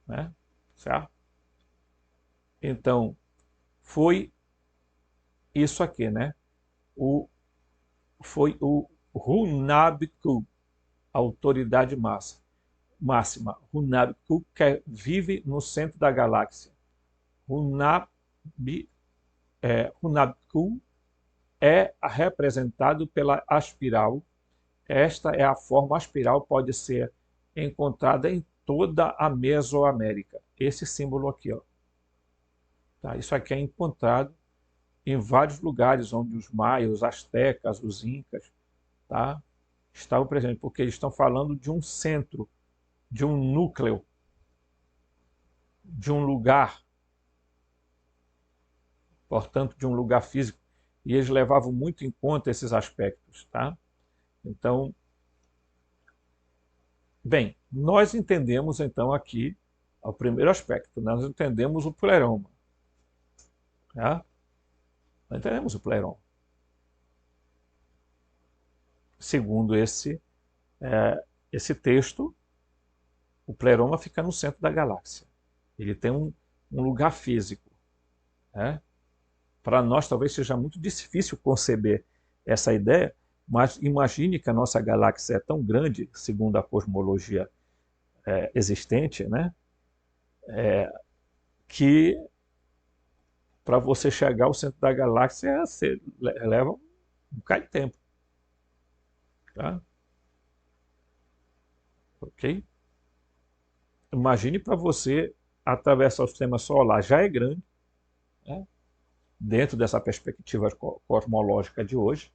né? Certo? Então, foi isso aqui, né? Foi o Hunabku, a autoridade máxima. Hunabku, que vive no centro da galáxia. Hunabku é representado pela aspiral. Esta é a forma aspiral, pode ser encontrada em toda a Mesoamérica. Esse símbolo aqui, ó. Tá? Isso aqui é encontrado em vários lugares onde os maias, os astecas, os incas, tá? Estavam presentes, porque eles estão falando de um centro, de um núcleo, de um lugar, portanto, de um lugar físico, e eles levavam muito em conta esses aspectos, tá? Então, bem, nós entendemos então aqui o primeiro aspecto, nós entendemos o pleroma, tá? Nós entendemos o pleroma. Segundo esse texto, o pleroma fica no centro da galáxia. Ele tem um lugar físico, né? Para nós talvez seja muito difícil conceber essa ideia, mas imagine que a nossa galáxia é tão grande, segundo a cosmologia existente, né? Que para você chegar ao centro da galáxia, você leva um bocado de tempo. Tá? Ok? Imagine para você atravessar o sistema solar, já é grande, né? Dentro dessa perspectiva cosmológica de hoje,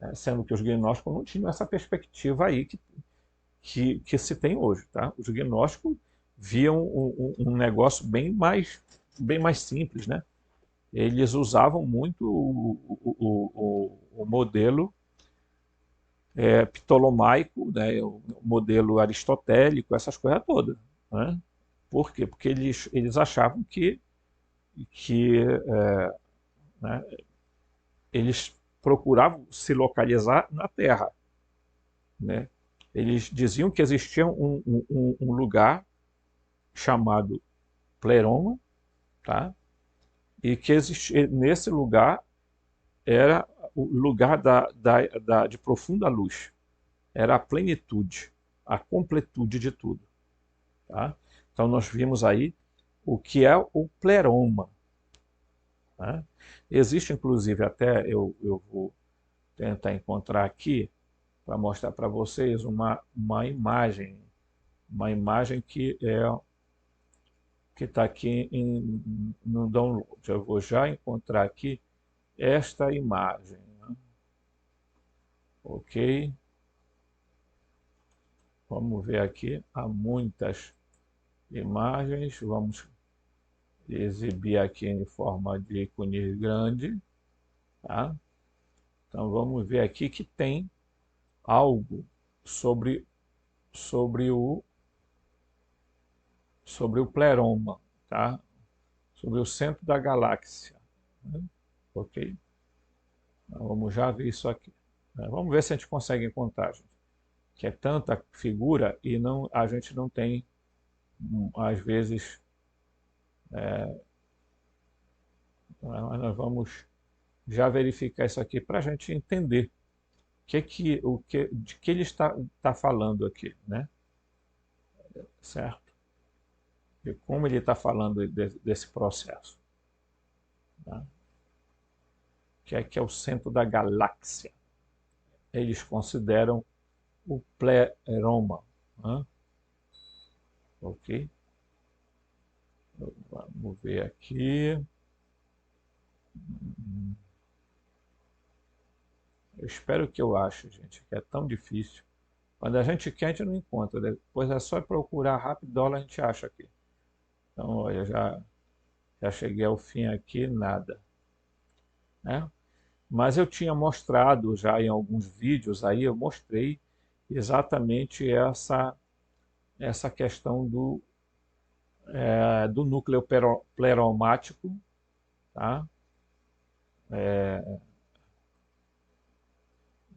né? Sendo que os gnósticos não tinham essa perspectiva aí que se tem hoje. Tá? Os gnósticos viam um negócio bem mais simples, né? Eles usavam muito o modelo ptolomaico, né? O modelo aristotélico, essas coisas todas. Né? Por quê? Porque eles achavam que né, eles procuravam se localizar na Terra. Né? Eles diziam que existia um lugar chamado pleroma, tá? E que nesse lugar era o lugar de profunda luz, era a plenitude, a completude de tudo. Tá? Então nós vimos aí o que é o pleroma. Tá? Existe inclusive até, eu vou tentar encontrar aqui, para mostrar para vocês uma imagem que está aqui no download. Eu vou já encontrar aqui esta imagem. Né? Ok? Vamos ver aqui. Há muitas imagens. Vamos exibir aqui em forma de ícone grande. Tá? Então vamos ver aqui que tem algo sobre o pleroma. Tá? sobre o centro da galáxia, né? Ok? Então, vamos já ver isso aqui, né? Vamos ver se a gente consegue encontrar, gente, que é tanta figura e não, a gente não tem, às vezes, nós vamos já verificar isso aqui para a gente entender de que ele está falando aqui, né? Certo? E como ele está falando desse processo, tá? Que é o centro da galáxia. Eles consideram o pleroma, né? Ok? Vamos ver aqui. Eu espero que eu ache, gente, que é tão difícil. Quando a gente quer, a gente não encontra. Depois é só procurar rapidola, a gente acha aqui. Então, olha, já cheguei ao fim aqui, nada, né? Mas eu tinha mostrado já em alguns vídeos aí, eu mostrei exatamente essa questão do núcleo pleromático, tá?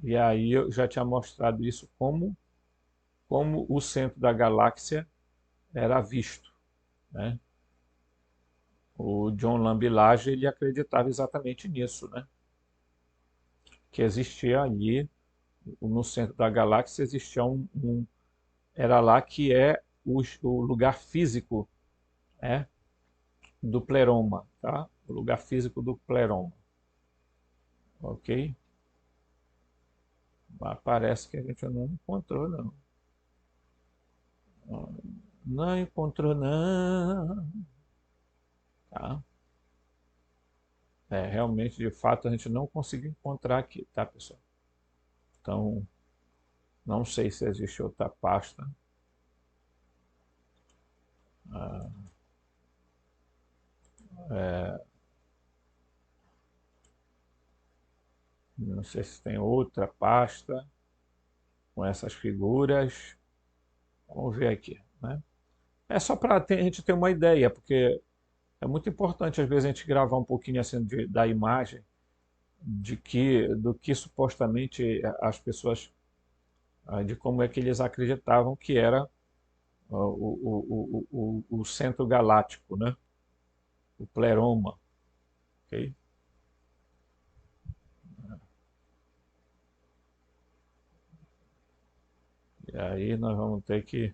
E aí eu já tinha mostrado isso como o centro da galáxia era visto, né? O John Lambilage, ele acreditava exatamente nisso, né? Que existia ali, no centro da galáxia, existia era lá que é o lugar físico, né, do pleroma, tá? O lugar físico do pleroma, ok? Mas parece que a gente não encontrou, não. Não encontrou, não. Tá? Realmente, de fato, a gente não conseguiu encontrar aqui, tá, pessoal? Então, não sei se existe outra pasta. Não sei se tem outra pasta com essas figuras. Vamos ver aqui, né? É só para a gente ter uma ideia, porque é muito importante às vezes a gente gravar um pouquinho assim da imagem do que supostamente as pessoas, de como é que eles acreditavam que era o centro galáctico, né? O pleroma, ok? E aí nós vamos ter que...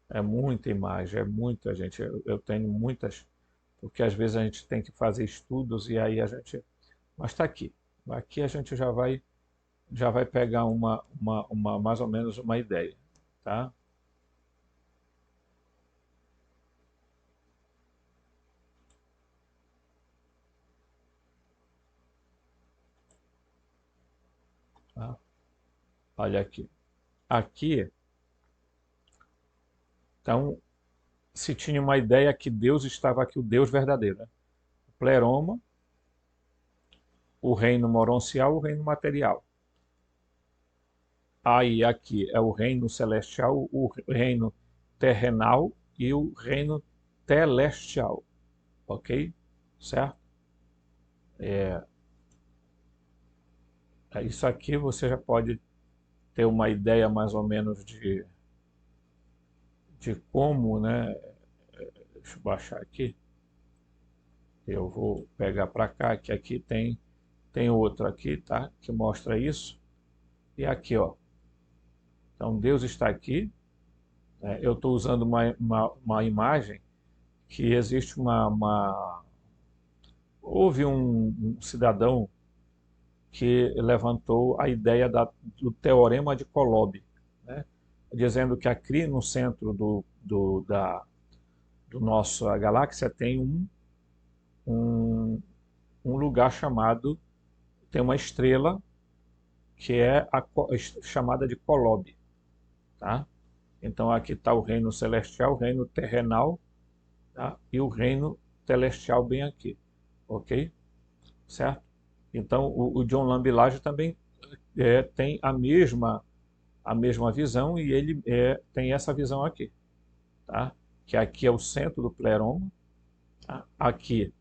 É muita imagem, é muita gente. Eu tenho muitas, porque às vezes a gente tem que fazer estudos e aí a gente... Mas está aqui. Aqui a gente já vai pegar mais ou menos uma ideia, tá? Tá? Olha aqui. Aqui, então, se tinha uma ideia que Deus estava aqui, o Deus verdadeiro, né? O pleroma, o reino moroncial, o reino material. Aí aqui é o reino celestial, o reino terrenal e o reino telestial, ok? Certo? Isso aqui você já pode ter uma ideia mais ou menos de como, né? Deixa eu baixar aqui. Eu vou pegar para cá, que aqui tem outro aqui, tá? Que mostra isso. E aqui, ó. Então Deus está aqui, né? Eu estou usando uma imagem que existe houve um cidadão que levantou a ideia do teorema de Kolob, né? Dizendo que aqui no centro do nossa galáxia tem um, um lugar tem uma estrela que é chamada de Kolob, tá? Então aqui está o reino celestial, o reino terrenal, tá? E o reino celestial bem aqui, ok? Certo? Então o John Lambilage também tem a mesma visão e ele tem essa visão aqui, tá? Que aqui é o centro do pleroma, Tá? Aqui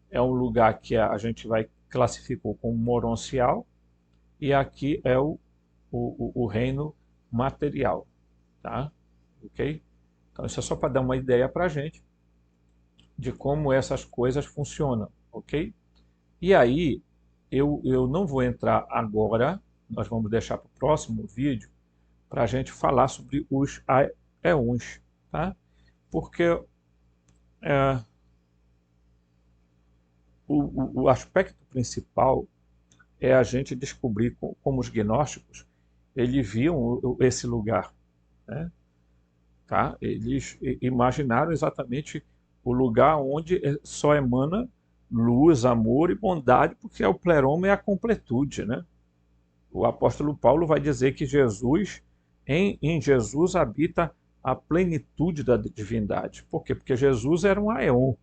é um lugar que a gente classificou como moroncial, e aqui é o reino material. Tá? Ok? Então isso é só para dar uma ideia para a gente de como essas coisas funcionam. Ok? E aí, eu não vou entrar agora, nós vamos deixar para o próximo vídeo, para a gente falar sobre os éons, tá? Porque é, o aspecto principal é a gente descobrir como os gnósticos eles viam esse lugar, né? Tá? Eles imaginaram exatamente o lugar onde só emana luz, amor e bondade, porque o pleroma é a completude, né? O apóstolo Paulo vai dizer que Jesus, em Jesus habita a plenitude da divindade. Por quê? Porque Jesus era um aeon,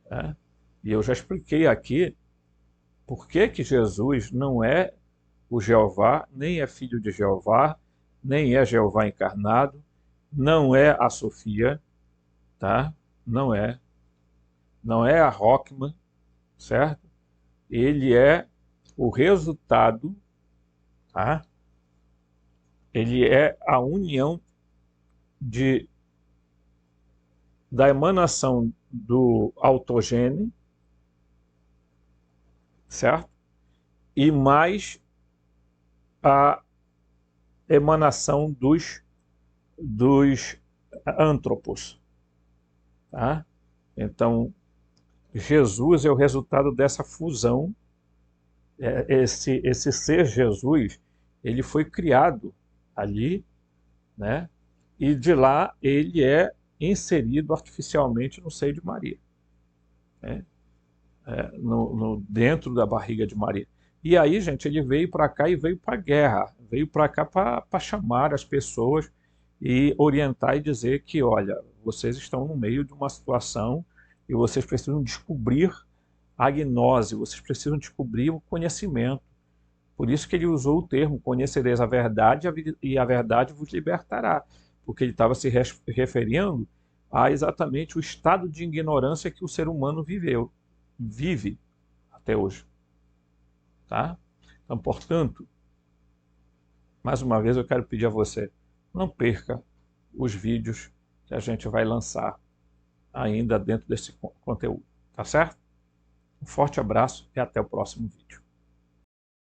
né? E eu já expliquei aqui por que que Jesus não é o Jeová, nem é filho de Jeová, nem é Jeová encarnado, não é a Sofia, tá? Não é. Não é a Rockman, certo? Ele é o resultado, tá? Ele é a união de, da emanação do autogene, certo? E mais a emanação dos antropos, tá? Então, Jesus é o resultado dessa fusão. Esse ser Jesus, ele foi criado ali, né? E de lá ele é inserido artificialmente no seio de Maria, né? Dentro da barriga de Maria. E aí, gente, ele veio para cá e veio para a guerra, veio para cá para chamar as pessoas e orientar e dizer que, olha, vocês estão no meio de uma situação e vocês precisam descobrir a gnose, vocês precisam descobrir o conhecimento. Por isso que ele usou o termo conhecereis a verdade e a verdade vos libertará, porque ele estava se referindo a exatamente o estado de ignorância que o ser humano vive até hoje. Tá? Então, portanto, mais uma vez eu quero pedir a você, não perca os vídeos que a gente vai lançar ainda dentro desse conteúdo. Tá certo? Um forte abraço e até o próximo vídeo.